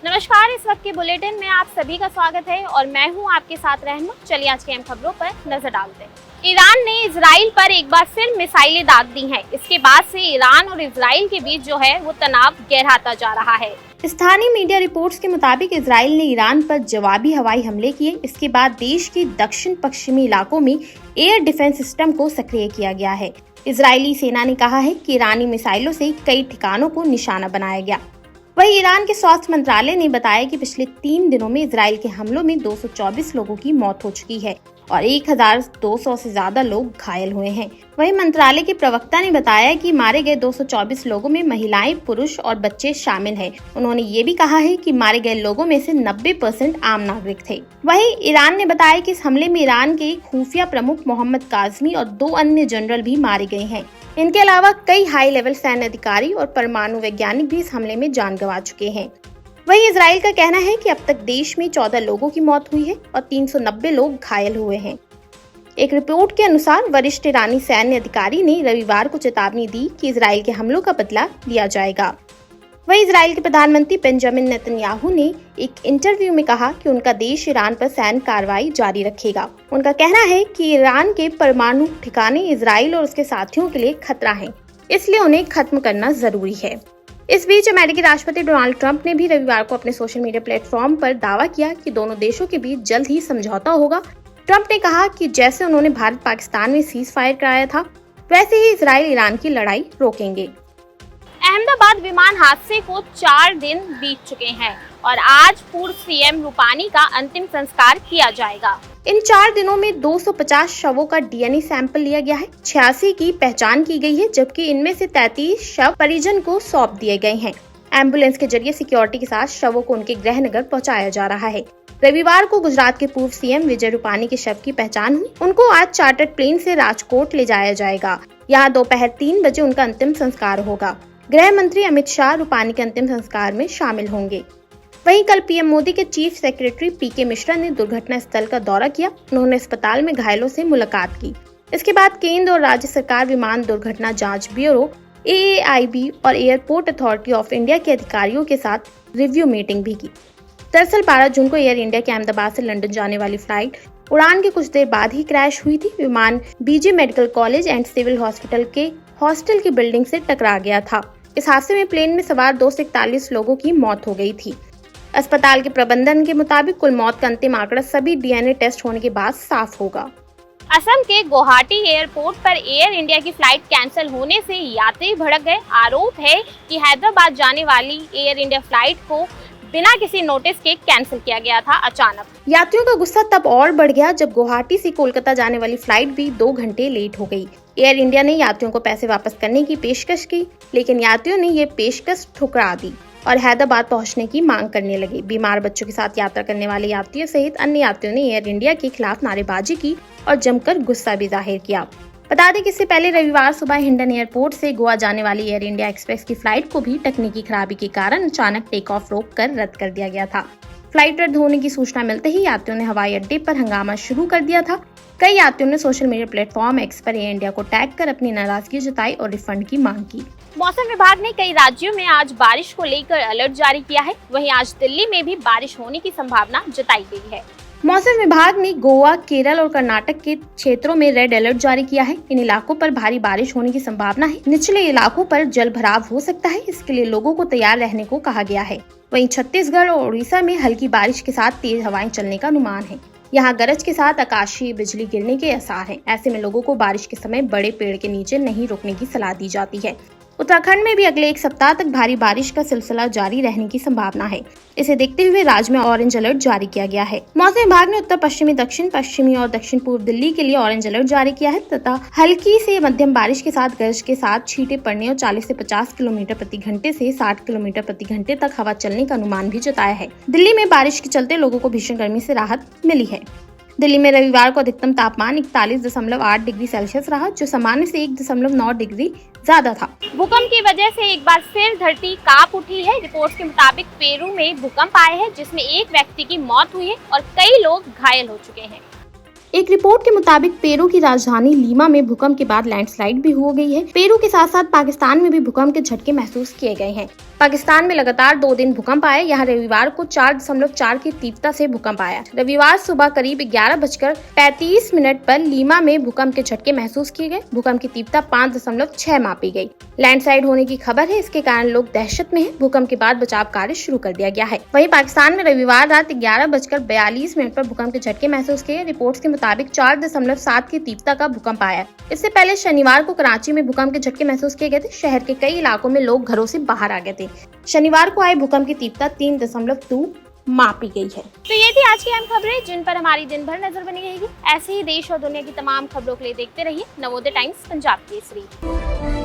नमस्कार, इस वक्त के बुलेटिन में आप सभी का स्वागत है और मैं हूं आपके साथ रहनुमा। चलिए आज की अहम खबरों पर नजर डालते हैं। ईरान ने इजराइल पर एक बार फिर मिसाइलें दाग दी हैं। इसके बाद से ईरान और इजराइल के बीच जो है वो तनाव गहराता जा रहा है। स्थानीय मीडिया रिपोर्ट्स के मुताबिक इजराइल ने ईरान पर जवाबी हवाई हमले किए। इसके बाद देश के दक्षिण पश्चिमी इलाकों में एयर डिफेंस सिस्टम को सक्रिय किया गया है। इजरायली सेना ने कहा है कि ईरानी मिसाइलों से कई ठिकानों को निशाना बनाया गया। वहीं ईरान के स्वास्थ्य मंत्रालय ने बताया कि पिछले 3 दिनों में इजराइल के हमलों में 224 लोगों की मौत हो चुकी है और 1200 से ज्यादा लोग घायल हुए हैं। वहीं मंत्रालय के प्रवक्ता ने बताया कि मारे गए 224 लोगों में महिलाएं, पुरुष और बच्चे शामिल हैं। उन्होंने ये भी कहा है कि मारे गए लोगों में से 90% आम नागरिक थे। वहीं ईरान ने बताया कि इस हमले में ईरान के खुफिया प्रमुख मोहम्मद काज़मी और 2 अन्य जनरल भी मारे गए हैं। इनके अलावा कई हाई लेवल सैन्य अधिकारी और परमाणु वैज्ञानिक भी इस हमले में जान गंवा चुके हैं। वहीं इजराइल का कहना है कि अब तक देश में 14 लोगों की मौत हुई है और 390 लोग घायल हुए हैं। एक रिपोर्ट के अनुसार वरिष्ठ ईरानी सैन्य अधिकारी ने रविवार को चेतावनी दी कि इजराइल के हमलों का बदला लिया जाएगा। वहीं इजराइल के प्रधानमंत्री बेंजामिन नेतन्याहू ने एक इंटरव्यू में कहा कि उनका देश ईरान पर सैन्य कार्रवाई जारी रखेगा। उनका कहना है कि ईरान के परमाणु ठिकाने इजराइल और उसके साथियों के लिए खतरा हैं, इसलिए उन्हें खत्म करना जरूरी है। इस बीच अमेरिकी राष्ट्रपति डोनाल्ड ट्रंप ने भी रविवार को अपने सोशल मीडिया प्लेटफॉर्म पर दावा किया कि दोनों देशों के बीच जल्द ही समझौता होगा। ट्रंप ने कहा कि जैसे उन्होंने भारत पाकिस्तान में सीज फायर कराया था, वैसे ही इजराइल ईरान की लड़ाई रोकेंगे। अहमदाबाद विमान हादसे को 4 दिन बीत चुके हैं और आज पूर्व सीएम रूपानी का अंतिम संस्कार किया जाएगा। इन 4 दिनों में 250 शवों का डीएनए सैंपल लिया गया है। 86 की पहचान की गई है, जबकि इनमें से 33 शव परिजन को सौंप दिए गए हैं। एम्बुलेंस के जरिए सिक्योरिटी के साथ शवों को उनके गृह नगर पहुँचाया जा रहा है। रविवार को गुजरात के पूर्व सीएम विजय रूपानी के शव की पहचान हुई। उनको आज चार्टर्ड प्लेन से राजकोट ले जाया जाएगा। यहाँ दोपहर 3 बजे उनका अंतिम संस्कार होगा। गृह मंत्री अमित शाह रूपानी के अंतिम संस्कार में शामिल होंगे। वहीं कल पीएम मोदी के चीफ सेक्रेटरी पीके मिश्रा ने दुर्घटना स्थल का दौरा किया। उन्होंने अस्पताल में घायलों से मुलाकात की। इसके बाद केंद्र और राज्य सरकार विमान दुर्घटना जांच ब्यूरो, AAIB और एयरपोर्ट अथॉरिटी ऑफ इंडिया के अधिकारियों के साथ रिव्यू मीटिंग भी की। दरअसल 12 जून को एयर इंडिया के अहमदाबाद से लंदन जाने वाली फ्लाइट उड़ान के कुछ देर बाद ही क्रैश हुई थी। विमान BJ medical college and civil hospital के हॉस्टल की बिल्डिंग से टकरा गया था। इस हादसे में प्लेन में सवार 2 से 41 लोगों की मौत हो गई थी। अस्पताल के प्रबंधन के मुताबिक कुल मौत का अंतिम आंकड़ा सभी डीएनए टेस्ट होने के बाद साफ होगा। असम के गुवाहाटी एयरपोर्ट पर एयर इंडिया की फ्लाइट कैंसिल होने से यात्री भड़क गए। आरोप है कि हैदराबाद जाने वाली एयर इंडिया फ्लाइट को बिना किसी नोटिस के कैंसिल किया गया था। अचानक यात्रियों का गुस्सा तब और बढ़ गया जब गुवाहाटी से कोलकाता जाने वाली फ्लाइट भी 2 घंटे लेट हो गई। एयर इंडिया ने यात्रियों को पैसे वापस करने की पेशकश की, लेकिन यात्रियों ने ये पेशकश ठुकरा दी और हैदराबाद पहुंचने की मांग करने लगे। बीमार बच्चों के साथ यात्रा करने वाले यात्रियों सहित अन्य यात्रियों ने एयर इंडिया के खिलाफ नारेबाजी की और जमकर गुस्सा भी जाहिर किया। बता दें कि इससे पहले रविवार सुबह हिंडन एयरपोर्ट से गोवा जाने वाली एयर इंडिया एक्सप्रेस की फ्लाइट को भी तकनीकी खराबी के कारण अचानक टेक ऑफ रोक कर रद्द कर दिया गया था। फ्लाइट रद्द होने की सूचना मिलते ही यात्रियों ने हवाई अड्डे पर हंगामा शुरू कर दिया था। कई यात्रियों ने सोशल मीडिया प्लेटफॉर्म एक्स पर एयर इंडिया को टैग कर अपनी नाराजगी जताई और रिफंड की मांग की। मौसम विभाग ने कई राज्यों में आज बारिश को लेकर अलर्ट जारी किया है। वहीं आज दिल्ली में भी बारिश होने की संभावना जताई गई है। मौसम विभाग ने गोवा, केरल और कर्नाटक के क्षेत्रों में रेड अलर्ट जारी किया है। इन इलाकों पर भारी बारिश होने की संभावना है। निचले इलाकों पर जल भराव हो सकता है, इसके लिए लोगों को तैयार रहने को कहा गया है। वहीं छत्तीसगढ़ और उड़ीसा में हल्की बारिश के साथ तेज हवाएं चलने का अनुमान है। यहाँ गरज के साथ आकाशीय बिजली गिरने के आसार हैं। ऐसे में लोगों को बारिश के समय बड़े पेड़ के नीचे नहीं रुकने की सलाह दी जाती है। उत्तराखंड में भी अगले 1 सप्ताह तक भारी बारिश का सिलसिला जारी रहने की संभावना है। इसे देखते हुए राज्य में ऑरेंज अलर्ट जारी किया गया है। मौसम विभाग ने उत्तर पश्चिमी, दक्षिण पश्चिमी और दक्षिण पूर्व दिल्ली के लिए ऑरेंज अलर्ट जारी किया है तथा हल्की से मध्यम बारिश के साथ गरज के साथ छींटे पड़ने और 40 से 50 किलोमीटर प्रति घंटे से 60 किलोमीटर प्रति घंटे तक हवा चलने का अनुमान भी जताया है। दिल्ली में बारिश के चलते लोगों को भीषण गर्मी से राहत मिली है। दिल्ली में रविवार को अधिकतम तापमान 41.8 डिग्री सेल्सियस रहा, जो सामान्य से 1.9 डिग्री ज्यादा था। भूकंप की वजह से एक बार फिर धरती कांप उठी है। रिपोर्ट्स के मुताबिक पेरू में भूकंप आए हैं, जिसमें एक व्यक्ति की मौत हुई है और कई लोग घायल हो चुके हैं। एक रिपोर्ट के मुताबिक पेरू की राजधानी लीमा में भूकंप के बाद लैंडस्लाइड भी हो गई है। पेरू के साथ साथ पाकिस्तान में भी भूकंप के झटके महसूस किए गए हैं। पाकिस्तान में लगातार 2 दिन भूकंप आए। यहाँ रविवार को 4.4 की तीव्रता से भूकंप आया। रविवार सुबह करीब 11:35 पर लीमा में भूकंप के झटके महसूस किए गए। भूकंप की तीव्रता 5.6 मापी गई। लैंडस्लाइड होने की खबर है, इसके कारण लोग दहशत में हैं। भूकंप के बाद बचाव कार्य शुरू कर दिया गया है। वहीं पाकिस्तान में रविवार रात 11:42 पर भूकंप के झटके महसूस किए। रिपोर्ट्स के मुताबिक 4.7 की तीव्रता का भूकंप आया। इससे पहले शनिवार को कराची में भूकंप के झटके महसूस किए गए थे। शहर के कई इलाकों में लोग घरों से बाहर आ गए थे। शनिवार को आए भूकंप की तीव्रता 3.2 मापी गई है। तो ये थी आज की अहम खबरें जिन पर हमारी दिन भर नजर बनी रहेगी। ऐसे ही देश और दुनिया की तमाम खबरों के लिए देखते रहिए नवोदय टाइम्स पंजाब केसरी।